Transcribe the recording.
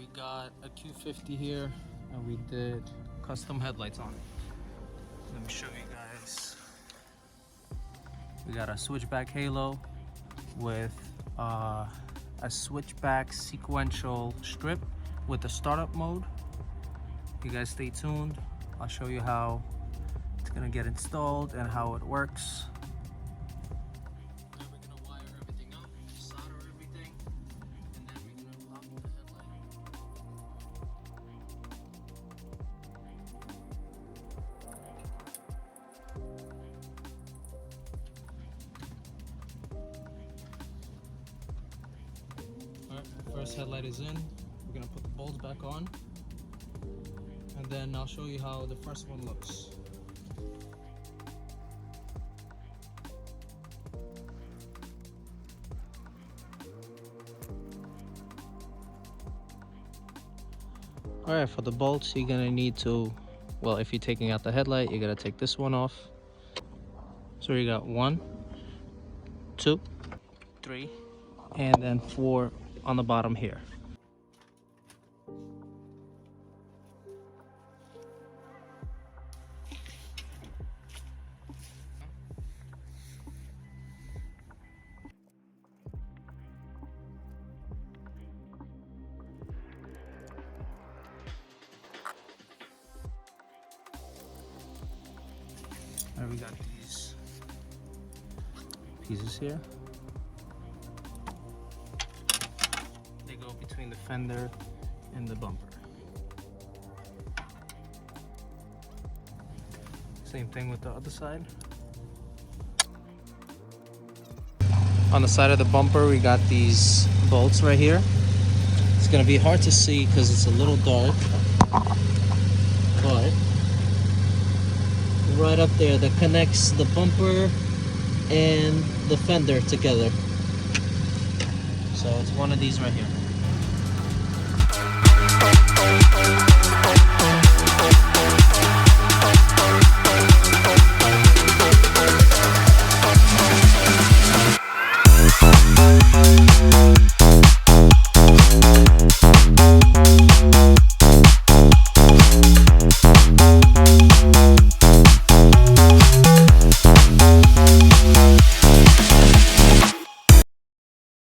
we got a Q50 here, and we did custom headlights on it. Let me show you guys. We got a switchback halo with a switchback sequential strip with the startup mode. You guys stay tuned. I'll show you how it's gonna get installed and how it works. Then we're gonna wire everything up, solder everything, and then we're gonna lock the headlight. Alright, the first headlight is in. We're gonna put the bulbs back on, and then I'll show you how the first one looks. Alright, for the bolts, you're gonna need to, well, if you're taking out the headlight, you gotta take this one off. So you got 1, 2, 3, and then 4 on the bottom here. Alright, we got these pieces here. They go between the fender and the bumper. Same thing with the other side. On the side of the bumper, we got these bolts right here. It's gonna be hard to see because it's a little dark, but right up there that connects the bumper and the fender together. So it's one of these right here.